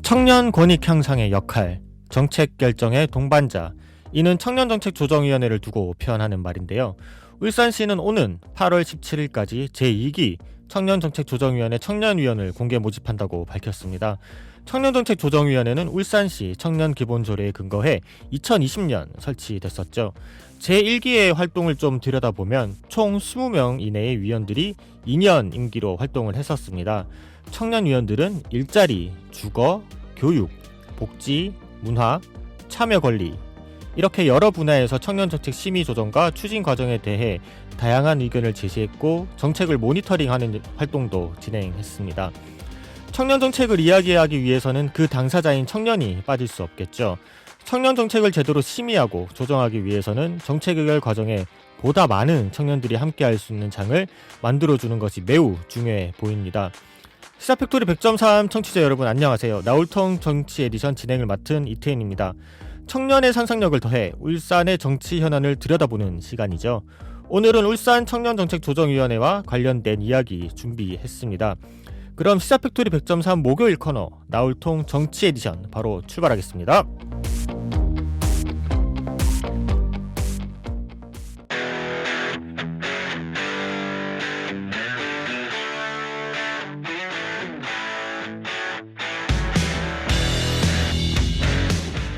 청년 권익 향상의 역할, 정책 결정의 동반자, 이는 청년정책조정위원회를 두고 표현하는 말인데요. 울산시는 오는 8월 17일까지 제2기 청년정책조정위원회 청년위원을 공개 모집한다고 밝혔습니다. 청년정책조정위원회는 울산시 청년기본조례에 근거해 2020년 설치됐었죠. 제1기의 활동을 좀 들여다보면 총 20명 이내의 위원들이 2년 임기로 활동을 했었습니다. 청년위원들은 일자리, 주거, 교육, 복지, 문화, 참여 권리, 이렇게 여러 분야에서 청년정책 심의 조정과 추진 과정에 대해 다양한 의견을 제시했고 정책을 모니터링하는 활동도 진행했습니다. 청년정책을 이야기하기 위해서는 그 당사자인 청년이 빠질 수 없겠죠. 청년정책을 제대로 심의하고 조정하기 위해서는 정책 의결 과정에 보다 많은 청년들이 함께할 수 있는 장을 만들어주는 것이 매우 중요해 보입니다. 시사팩토리 100.3 청취자 여러분 안녕하세요. 나울통 정치 에디션 진행을 맡은 이태인입니다. 청년의 상상력을 더해 울산의 정치 현안을 들여다보는 시간이죠. 오늘은 울산 청년정책조정위원회와 관련된 이야기 준비했습니다. 그럼 시사팩토리 100.3 목요일 코너 나울통 정치 에디션 바로 출발하겠습니다.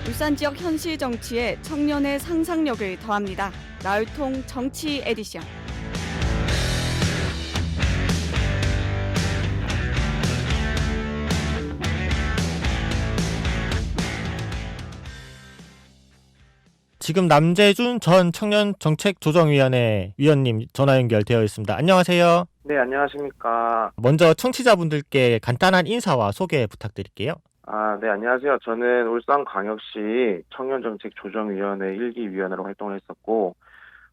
울산 지역 현실 정치에 청년의 상상력을 더합니다. 나울통 정치 에디션. 지금 남재준 전 청년정책조정위원회 위원님 전화 연결되어 있습니다. 안녕하세요. 네, 안녕하십니까. 먼저 청취자분들께 간단한 인사와 소개 부탁드릴게요. 네, 안녕하세요. 저는 울산광역시 청년정책조정위원회 1기 위원으로 활동을 했었고,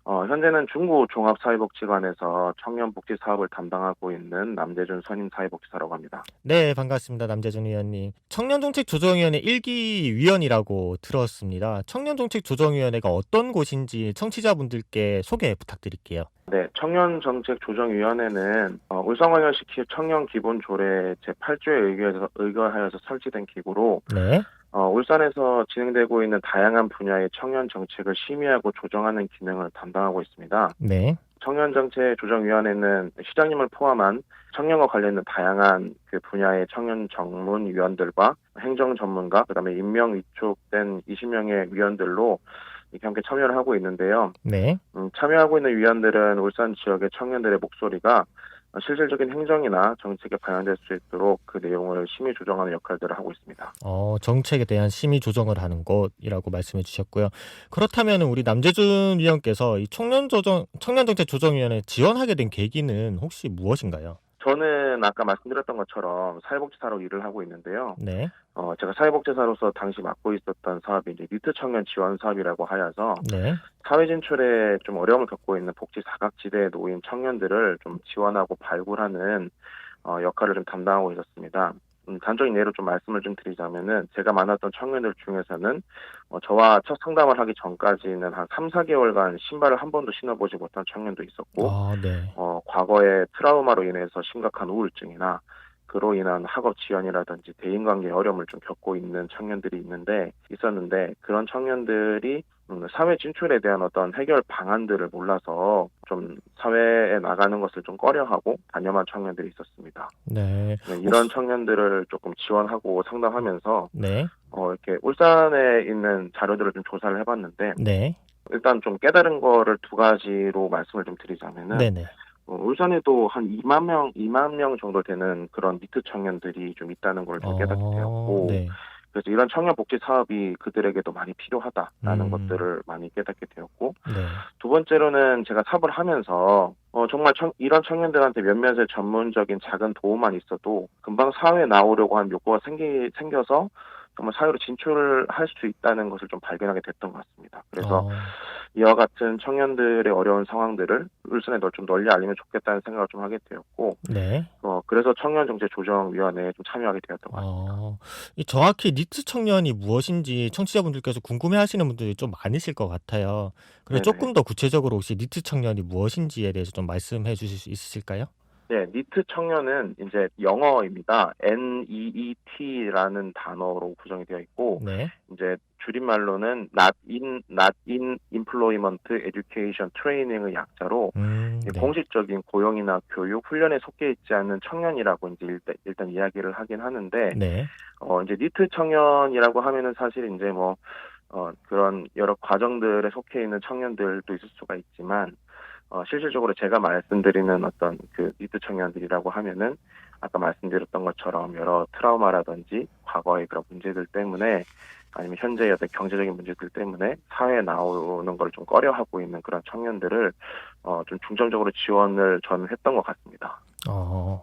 현재는 중구 종합사회복지관에서 청년복지 사업을 담당하고 있는 남재준 선임사회복지사라고 합니다. 네, 반갑습니다. 남재준 위원님. 청년정책조정위원회 1기 위원이라고 들었습니다. 청년정책조정위원회가 어떤 곳인지 청취자분들께 소개 부탁드릴게요. 네, 청년정책조정위원회는 울산광역시 청년기본조례 제8조에 의거하여서 설치된 기구로 네. 울산에서 진행되고 있는 다양한 분야의 청년 정책을 심의하고 조정하는 기능을 담당하고 있습니다. 네. 청년정책조정위원회는 시장님을 포함한 청년과 관련된 다양한 그 분야의 청년 전문위원들과 행정 전문가, 그다음에 임명 위촉된 20명의 위원들로 이렇게 함께 참여를 하고 있는데요. 네. 참여하고 있는 위원들은 울산 지역의 청년들의 목소리가 실질적인 행정이나 정책에 반영될 수 있도록 그 내용을 심의 조정하는 역할들을 하고 있습니다. 정책에 대한 심의 조정을 하는 곳이라고 말씀해 주셨고요. 그렇다면 우리 남재준 위원께서 이 청년정책조정위원회 지원하게 된 계기는 혹시 무엇인가요? 저는 아까 말씀드렸던 것처럼 사회복지사로 일을 하고 있는데요. 네. 제가 사회복지사로서 당시 맡고 있었던 사업이 이제 니트 청년 지원 사업이라고 하여서 네. 사회 진출에 좀 어려움을 겪고 있는 복지 사각지대에 놓인 청년들을 좀 지원하고 발굴하는 역할을 좀 담당하고 있었습니다. 단적인 예로 좀 말씀을 좀 드리자면은 제가 만났던 청년들 중에서는 저와 첫 상담을 하기 전까지는 한 3, 4개월간 신발을 한 번도 신어보지 못한 청년도 있었고 네. 과거의 트라우마로 인해서 심각한 우울증이나 그로 인한 학업 지원이라든지 대인관계의 어려움을 좀 겪고 있는 청년들이 있었는데 그런 청년들이 사회 진출에 대한 어떤 해결 방안들을 몰라서 좀 사회에 나가는 것을 좀 꺼려하고 단념한 청년들이 있었습니다. 네. 이런 청년들을 조금 지원하고 상담하면서 네. 이렇게 울산에 있는 자료들을 좀 조사를 해봤는데 네. 일단 좀 깨달은 거를 두 가지로 말씀을 좀 드리자면은 네네. 울산에도 한 2만 명 정도 되는 그런 니트 청년들이 좀 있다는 걸 좀 깨닫게 되었고, 네. 그래서 이런 청년 복지 사업이 그들에게도 많이 필요하다라는 것들을 많이 깨닫게 되었고, 네. 두 번째로는 제가 사업을 하면서 정말 이런 청년들한테 몇몇의 전문적인 작은 도움만 있어도 금방 사회에 나오려고 하는 욕구가 생겨서 정말 사회로 진출할 수 있다는 것을 좀 발견하게 됐던 것 같습니다. 그래서 이와 같은 청년들의 어려운 상황들을 울산에 좀 널리 알리면 좋겠다는 생각을 좀 하게 되었고, 네. 그래서 청년정책조정위원회에 좀 참여하게 되었던 것 같습니다. 정확히 니트 청년이 무엇인지 청취자분들께서 궁금해하시는 분들이 좀 많으실 것 같아요. 그래서 네네. 조금 더 구체적으로 혹시 니트 청년이 무엇인지에 대해서 좀 말씀해 주실 수 있으실까요? 예, 니트 청년은 이제 영어입니다. NEET라는 단어로 구성이 되어 있고, 네. 이제 줄임말로는 not in employment, education, training의 약자로 네. 공식적인 고용이나 교육, 훈련에 속해 있지 않는 청년이라고 이제 일단 이야기를 하긴 하는데, 네. 이제 니트 청년이라고 하면은 사실 이제 뭐, 그런 여러 과정들에 속해 있는 청년들도 있을 수가 있지만, 실질적으로 제가 말씀드리는 어떤 그 니트 청년들이라고 하면은 아까 말씀드렸던 것처럼 여러 트라우마라든지 과거의 그런 문제들 때문에 아니면 현재의 어떤 경제적인 문제들 때문에 사회에 나오는 걸 좀 꺼려하고 있는 그런 청년들을 좀 중점적으로 지원을 저는 했던 것 같습니다.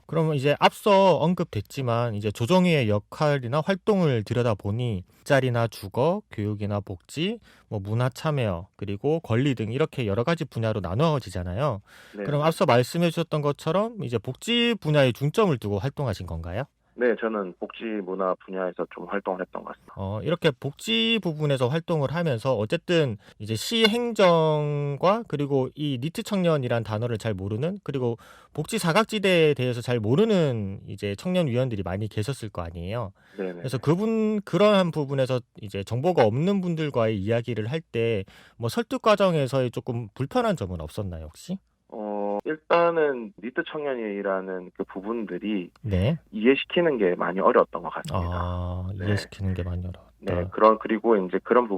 그러면 이제 앞서 언급됐지만 이제 조정위의 역할이나 활동을 들여다보니 일자리나 주거, 교육이나 복지, 뭐 문화 참여, 그리고 권리 등 이렇게 여러 가지 분야로 나누어지잖아요. 네, 그럼 앞서 말씀해 주셨던 것처럼 이제 복지 분야에 중점을 두고 활동하신 건가요? 네, 저는 복지 문화 분야에서 좀 활동을 했던 것 같습니다. 이렇게 복지 부분에서 활동을 하면서 어쨌든 이제 시 행정과 그리고 이 니트 청년이란 단어를 잘 모르는 그리고 복지 사각지대에 대해서 잘 모르는 이제 청년 위원들이 많이 계셨을 거 아니에요. 네, 네. 그래서 그러한 부분에서 이제 정보가 없는 분들과의 이야기를 할 때 뭐 설득 과정에서의 조금 불편한 점은 없었나요, 혹시? 일단은 니트 청년이라는 그 부분들이 네. 이해시키는 게 많이 어려웠던 것 같습니다. 네. 이해시키는 게 많이 어렵다. 네, 그리고 이제 그런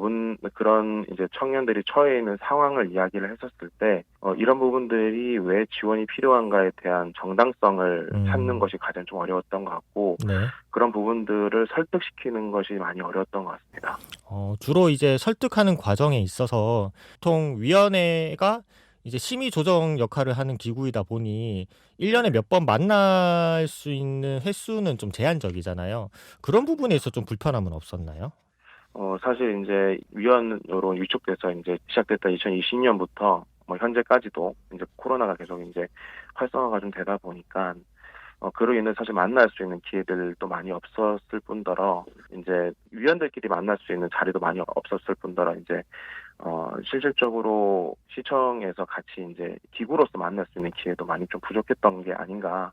이제 청년들이 처해 있는 상황을 이야기를 했었을 때, 이런 부분들이 왜 지원이 필요한가에 대한 정당성을 찾는 것이 가장 좀 어려웠던 것 같고, 네. 그런 부분들을 설득시키는 것이 많이 어려웠던 것 같습니다. 주로 이제 설득하는 과정에 있어서 보통 위원회가 이제 심의 조정 역할을 하는 기구이다 보니 1년에 몇 번 만날 수 있는 횟수는 좀 제한적이잖아요. 그런 부분에 있어 좀 불편함은 없었나요? 사실 이제 위원으로 위촉돼서 이제 시작됐던 2020년부터 뭐 현재까지도 이제 코로나가 계속 이제 활성화가 좀 되다 보니까 그로 인해 사실 만날 수 있는 기회들도 많이 없었을 뿐더러 이제 위원들끼리 만날 수 있는 자리도 많이 없었을 뿐더러 이제 실질적으로 시청에서 같이 이제 기구로서 만날 수 있는 기회도 많이 좀 부족했던 게 아닌가.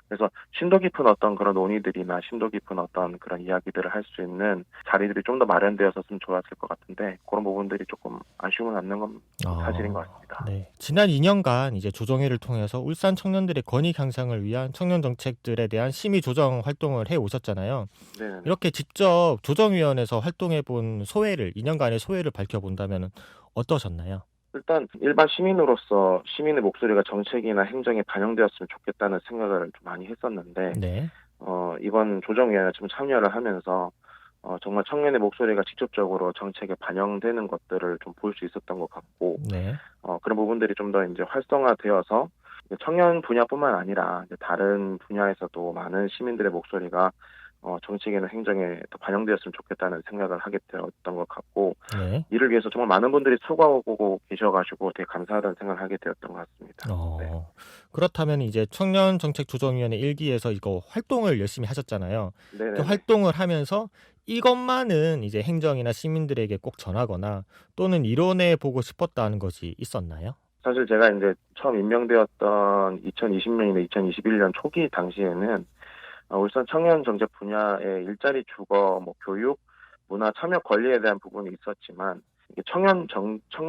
그래서 심도 깊은 어떤 그런 논의들이나 심도 깊은 어떤 그런 이야기들을 할 수 있는 자리들이 좀 더 마련되었었으면 좋았을 것 같은데 그런 부분들이 조금 아쉬움은 남는 건 사실인 것 같습니다. 네. 지난 2년간 이제 조정회를 통해서 울산 청년들의 권익 향상을 위한 청년 정책들에 대한 심의 조정 활동을 해 오셨잖아요. 네. 이렇게 직접 조정위원회에서 활동해 본 소회를 2년간의 소회를 밝혀본다면 어떠셨나요? 일단 일반 시민으로서 시민의 목소리가 정책이나 행정에 반영되었으면 좋겠다는 생각을 좀 많이 했었는데 네. 이번 조정위원회 좀 참여를 하면서 정말 청년의 목소리가 직접적으로 정책에 반영되는 것들을 좀 볼 수 있었던 것 같고 네. 그런 부분들이 좀 더 이제 활성화되어서 청년 분야뿐만 아니라 이제 다른 분야에서도 많은 시민들의 목소리가 정책이나 행정에 더 반영되었으면 좋겠다는 생각을 하게 되었던 것 같고 네. 이를 위해서 정말 많은 분들이 수고하고 계셔가지고 되게 감사하다는 생각을 하게 되었던 것 같습니다. 네. 그렇다면 이제 청년정책조정위원회 1기에서 이거 활동을 열심히 하셨잖아요. 네네. 그 활동을 하면서 이것만은 이제 행정이나 시민들에게 꼭 전하거나 또는 이뤄내 보고 싶었다는 것이 있었나요? 사실 제가 이제 처음 임명되었던 2020년이나 2021년 초기 당시에는 울산 청년 정책 분야의 일자리 주거, 뭐 교육, 문화 참여 권리에 대한 부분이 있었지만 이게 청년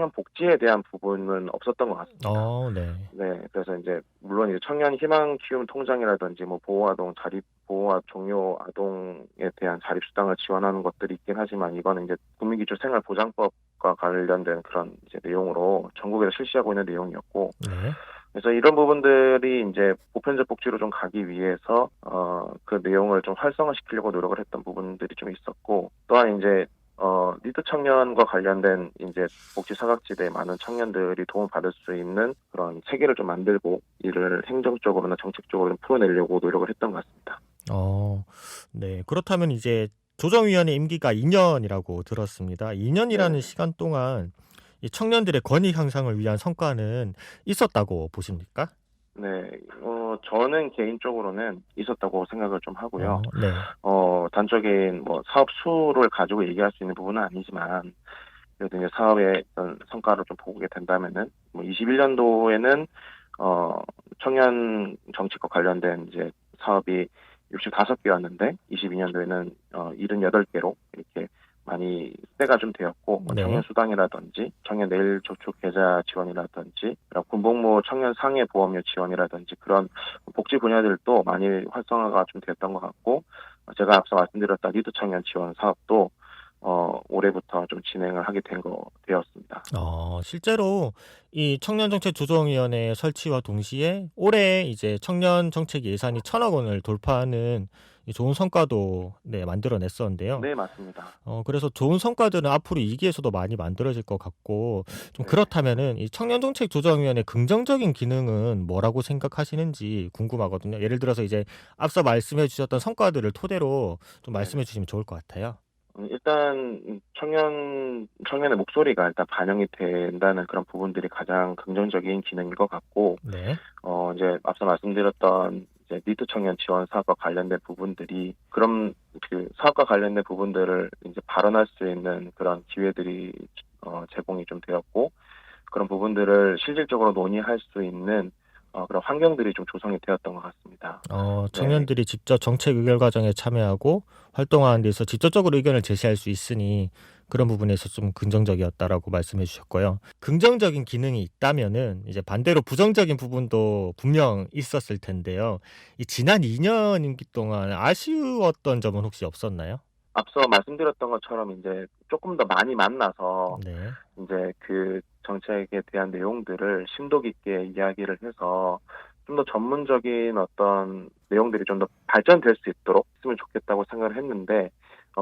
복지에 대한 부분은 없었던 것 같습니다. 네. 네, 그래서 이제 물론 이제 청년 희망 키움 통장이라든지 뭐 보호아동 자립 보호와 종료 아동에 대한 자립 수당을 지원하는 것들이 있긴 하지만 이거는 이제 국민기초생활보장법과 관련된 그런 이제 내용으로 전국에서 실시하고 있는 내용이었고. 네. 그래서 이런 부분들이 이제 보편적 복지로 좀 가기 위해서 그 내용을 좀 활성화시키려고 노력을 했던 부분들이 좀 있었고 또한 이제 니트 청년과 관련된 이제 복지 사각지대에 많은 청년들이 도움 받을 수 있는 그런 체계를 좀 만들고 이를 행정적으로나 정책적으로 풀어내려고 노력을 했던 것 같습니다. 네. 그렇다면 이제 조정위원회 임기가 2년이라고 들었습니다. 2년이라는 네. 시간 동안 이 청년들의 권익 향상을 위한 성과는 있었다고 보십니까? 네, 저는 개인적으로는 있었다고 생각을 좀 하고요. 네. 단적인 뭐 사업 수를 가지고 얘기할 수 있는 부분은 아니지만 그래도 이제 사업의 어떤 성과를 좀 보게 된다면은 뭐 21년도에는 청년 정책과 관련된 이제 사업이 65개였는데 22년도에는 78개로 이렇게 많이 때가 좀 되었고 네. 청년 수당이라든지 청년 내일 저축 계좌 지원이라든지 군복무 청년 상해 보험료 지원이라든지 그런 복지 분야들도 많이 활성화가 좀 됐던 것 같고 제가 앞서 말씀드렸던 리드 청년 지원 사업도 올해부터 좀 진행을 하게 되었습니다. 실제로 이 청년정책조정위원회 설치와 동시에 올해 이제 청년정책 예산이 1,000억 원을 돌파하는 이 좋은 성과도 만들어냈었는데요. 네, 맞습니다. 그래서 좋은 성과들은 앞으로 2기에서도 많이 만들어질 것 같고 좀 네. 그렇다면은 이 청년정책조정위원회 긍정적인 기능은 뭐라고 생각하시는지 궁금하거든요. 예를 들어서 이제 앞서 말씀해 주셨던 성과들을 토대로 좀 말씀해 주시면 좋을 것 같아요. 일단 청년의 목소리가 일단 반영이 된다는 그런 부분들이 가장 긍정적인 기능인 것 같고 네. 이제 앞서 말씀드렸던 이제 리드 청년 지원 사업과 관련된 부분들이 그런 그 사업과 관련된 부분들을 이제 발언할 수 있는 그런 기회들이 제공이 좀 되었고 그런 부분들을 실질적으로 논의할 수 있는 그런 환경들이 좀 조성이 되었던 것 같습니다. 청년들이 직접 정책 의결 과정에 참여하고 활동하는 데서 직접적으로 의견을 제시할 수 있으니 그런 부분에서 좀 긍정적이었다라고 말씀해 주셨고요. 긍정적인 기능이 있다면은 이제 반대로 부정적인 부분도 분명 있었을 텐데요. 이 지난 2년 임기 동안 아쉬웠던 점은 혹시 없었나요? 앞서 말씀드렸던 것처럼 이제 조금 더 많이 만나서 네. 이제 그 정책에 대한 내용들을 심도 깊게 이야기를 해서 좀 더 전문적인 어떤 내용들이 좀 더 발전될 수 있도록 했으면 좋겠다고 생각을 했는데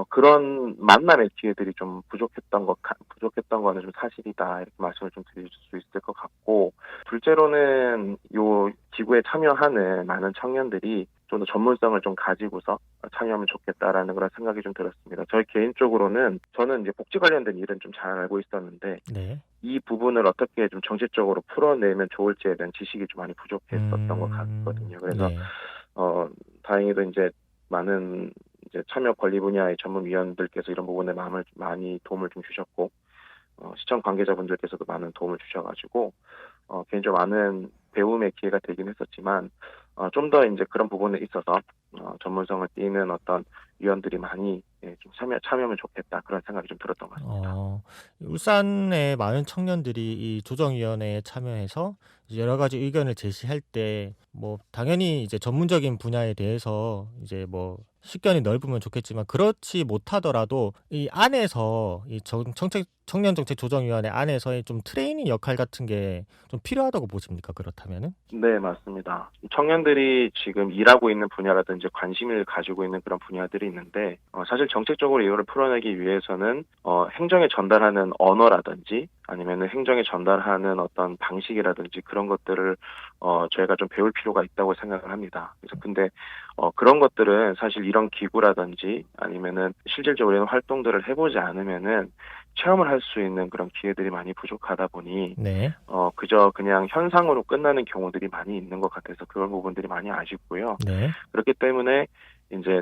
그런 만남의 기회들이 좀 부족했던 거는 좀 사실이다 이렇게 말씀을 좀 드릴 수 있을 것 같고 둘째로는 요 기구에 참여하는 많은 청년들이 좀 더 전문성을 좀 가지고서 참여하면 좋겠다라는 그런 생각이 좀 들었습니다. 저희 개인적으로는 저는 이제 복지 관련된 일은 좀 잘 알고 있었는데 네. 이 부분을 어떻게 좀 정책적으로 풀어내면 좋을지에 대한 지식이 좀 많이 부족했었던 것 같거든요. 그래서 네. 다행히도 이제 많은 이제 참여 권리 분야의 전문위원들께서 이런 부분에 많이 도움을 좀 주셨고 시청 관계자분들께서도 많은 도움을 주셔가지고 개인적으로 많은 배움의 기회가 되긴 했었지만 좀 더 이제 그런 부분에 있어서 전문성을 띠는 어떤 위원들이 많이 좀 참여하면 좋겠다 그런 생각이 좀 들었던 것 같습니다. 울산의 많은 청년들이 이 조정위원회에 참여해서 이제 여러 가지 의견을 제시할 때 뭐 당연히 이제 전문적인 분야에 대해서 이제 뭐 식견이 넓으면 좋겠지만 그렇지 못하더라도 이 안에서 이 청년정책조정위원회 안에서의 좀 트레이닝 역할 같은 게 좀 필요하다고 보십니까? 그렇다면은? 네, 맞습니다. 청년들이 지금 일하고 있는 분야라든지 관심을 가지고 있는 그런 분야들이 있는데 사실 정책적으로 이거를 풀어내기 위해서는 행정에 전달하는 언어라든지 아니면은 행정에 전달하는 어떤 방식이라든지 그런 것들을 저희가 좀 배울 필요가 있다고 생각을 합니다. 그래서 근데 그런 것들은 사실 이런 기구라든지 아니면은 실질적으로 이런 활동들을 해보지 않으면은 체험을 할 수 있는 그런 기회들이 많이 부족하다 보니 네. 그저 그냥 현상으로 끝나는 경우들이 많이 있는 것 같아서 그런 부분들이 많이 아쉽고요. 네. 그렇기 때문에 이제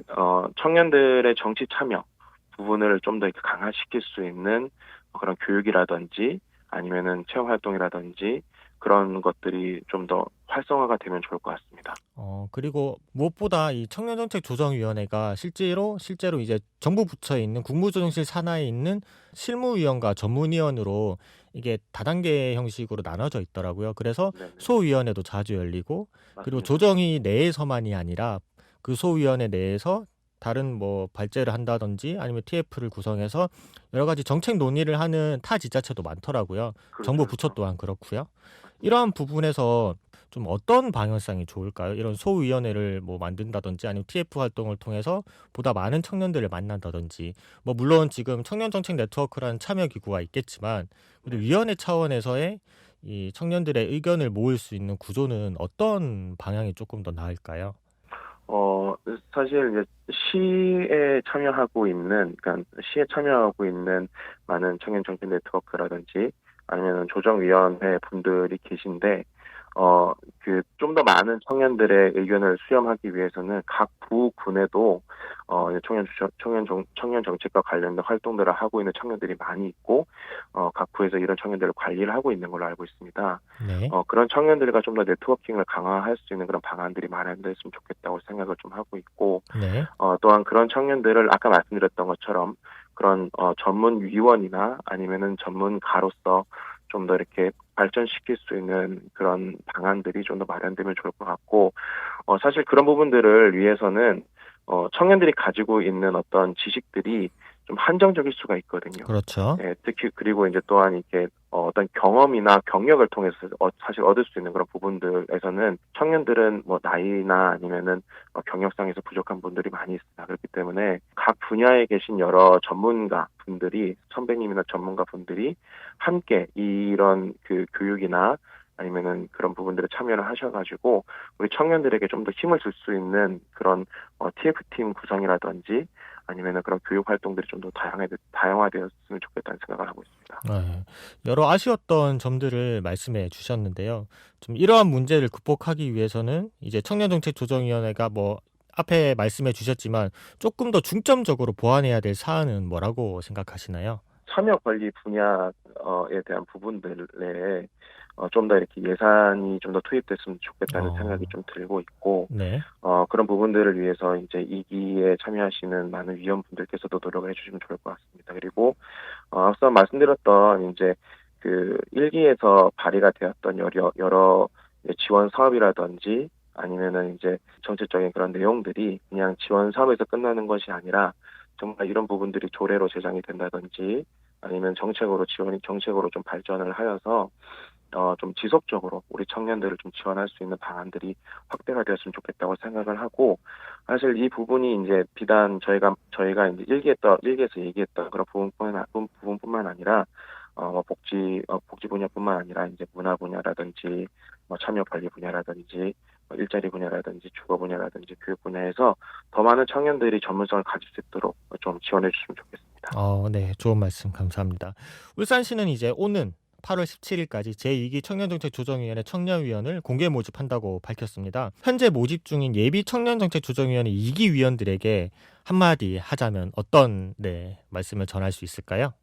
청년들의 정치 참여 부분을 좀 더 강화시킬 수 있는 그런 교육이라든지 아니면은 체험 활동이라든지 그런 것들이 좀 더 활성화가 되면 좋을 것 같습니다. 그리고 무엇보다 이 청년정책조정위원회가 실제로 이제 정부 부처에 있는 국무조정실 산하에 있는 실무위원과 전문위원으로 이게 다단계 형식으로 나눠져 있더라고요. 그래서 네네. 소위원회도 자주 열리고 그리고 맞습니다. 조정위 내에서만이 아니라 그 소위원회 내에서 다른 뭐 발제를 한다든지 아니면 TF를 구성해서 여러 가지 정책 논의를 하는 타 지자체도 많더라고요. 정부 부처 그렇죠. 또한 그렇고요. 맞습니다. 이러한 부분에서 좀 어떤 방향성이 좋을까요? 이런 소위원회를 뭐 만든다든지 아니면 TF 활동을 통해서 보다 많은 청년들을 만난다든지 뭐 물론 지금 청년정책 네트워크라는 참여 기구가 있겠지만 우리 위원회 차원에서의 이 청년들의 의견을 모을 수 있는 구조는 어떤 방향이 조금 더 나을까요? 사실 이제 그러니까 시에 참여하고 있는 많은 청년 정책 네트워크라든지 아니면 조정위원회 분들이 계신데, 좀 더 많은 청년들의 의견을 수렴하기 위해서는 각 부군에도 이제 청년 정책과 관련된 활동들을 하고 있는 청년들이 많이 있고, 각 부에서 이런 청년들을 관리를 하고 있는 걸로 알고 있습니다. 네. 그런 청년들과 좀 더 네트워킹을 강화할 수 있는 그런 방안들이 마련됐으면 좋겠다고 생각을 좀 하고 있고, 네. 또한 그런 청년들을 아까 말씀드렸던 것처럼 그런 전문위원이나 아니면은 전문가로서 좀 더 이렇게 발전시킬 수 있는 그런 방안들이 좀 더 마련되면 좋을 것 같고, 사실 그런 부분들을 위해서는 청년들이 가지고 있는 어떤 지식들이 좀 한정적일 수가 있거든요. 그렇죠. 예, 특히 그리고 이제 또한 이렇게 어떤 경험이나 경력을 통해서 사실 얻을 수 있는 그런 부분들에서는 청년들은 뭐 나이나 아니면은 경력상에서 부족한 분들이 많이 있습니다. 그렇기 때문에 각 분야에 계신 여러 전문가 분들이, 선배님이나 전문가 분들이 함께 이런 그 교육이나 아니면은 그런 부분들에 참여를 하셔가지고 우리 청년들에게 좀 더 힘을 줄 수 있는 그런 TF팀 구성이라든지 아니면은 그런 교육 활동들이 좀 더 다양화되었으면 좋겠다는 생각을 하고 있습니다. 네. 여러 아쉬웠던 점들을 말씀해 주셨는데요. 좀 이러한 문제를 극복하기 위해서는 이제 청년정책조정위원회가 뭐 앞에 말씀해 주셨지만 조금 더 중점적으로 보완해야 될 사안은 뭐라고 생각하시나요? 참여 권리 분야에 대한 부분들에 좀 더 이렇게 예산이 좀 더 투입됐으면 좋겠다는 생각이 좀 들고 있고, 네. 그런 부분들을 위해서 이제 2기에 참여하시는 많은 위원분들께서도 노력을 해주시면 좋을 것 같습니다. 그리고 앞서 말씀드렸던 이제 그 1기에서 발의가 되었던 여러 지원 사업이라든지 아니면은 이제 정책적인 그런 내용들이 그냥 지원 사업에서 끝나는 것이 아니라 정말 이런 부분들이 조례로 제정이 된다든지 아니면 정책으로 좀 발전을 하여서 좀 지속적으로 우리 청년들을 좀 지원할 수 있는 방안들이 확대가 되었으면 좋겠다고 생각을 하고, 사실 이 부분이 이제 비단 저희가 이제 1기에서 얘기했던 그런 부분뿐만 아니라 복지 분야뿐만 아니라 이제 문화 분야라든지 참여 관리 분야라든지 일자리 분야라든지 주거 분야라든지 교육 분야에서 더 많은 청년들이 전문성을 가질 수 있도록 좀 지원해 주시면 좋겠습니다. 네. 좋은 말씀 감사합니다. 울산시는 이제 오는 8월 17일까지 제2기 청년정책조정위원회 청년위원을 공개 모집한다고 밝혔습니다. 현재 모집 중인 예비 청년정책조정위원회 2기 위원들에게 한마디 하자면 어떤 말씀을 전할 수 있을까요?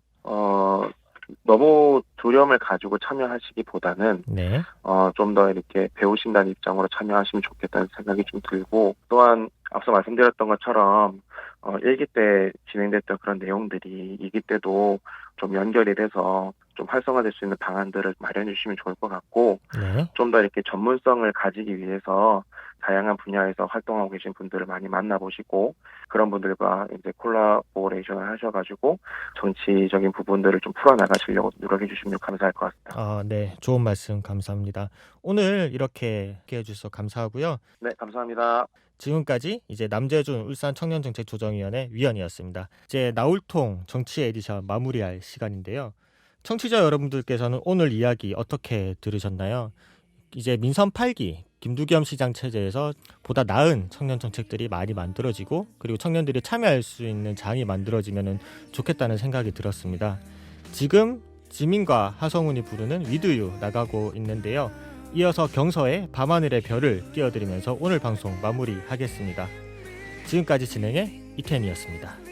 너무 두려움을 가지고 참여하시기보다는 네. 좀 더 이렇게 배우신다는 입장으로 참여하시면 좋겠다는 생각이 좀 들고, 또한 앞서 말씀드렸던 것처럼 1기 때 진행됐던 그런 내용들이 2기 때도 좀 연결이 돼서 좀 활성화될 수 있는 방안들을 마련해 주시면 좋을 것 같고, 네. 좀 더 이렇게 전문성을 가지기 위해서 다양한 분야에서 활동하고 계신 분들을 많이 만나보시고 그런 분들과 이제 콜라보레이션을 하셔가지고 정치적인 부분들을 좀 풀어나가시려고 노력해 주시면 감사할 것 같습니다. 네. 좋은 말씀 감사합니다. 오늘 이렇게 해주셔서 감사하고요. 네, 감사합니다. 지금까지 이제 남재준 울산 청년정책조정위원회 위원이었습니다. 이제 나울통 정치 에디션 마무리할 시간인데요. 청취자 여러분들께서는 오늘 이야기 어떻게 들으셨나요? 이제 민선 8기 김두겸 시장 체제에서 보다 나은 청년 정책들이 많이 만들어지고 그리고 청년들이 참여할 수 있는 장이 만들어지면 좋겠다는 생각이 들었습니다. 지금 지민과 하성운이 부르는 위드유 나가고 있는데요. 이어서 경서의 밤하늘의 별을 띄워드리면서 오늘 방송 마무리하겠습니다. 지금까지 진행의 이태현이었습니다.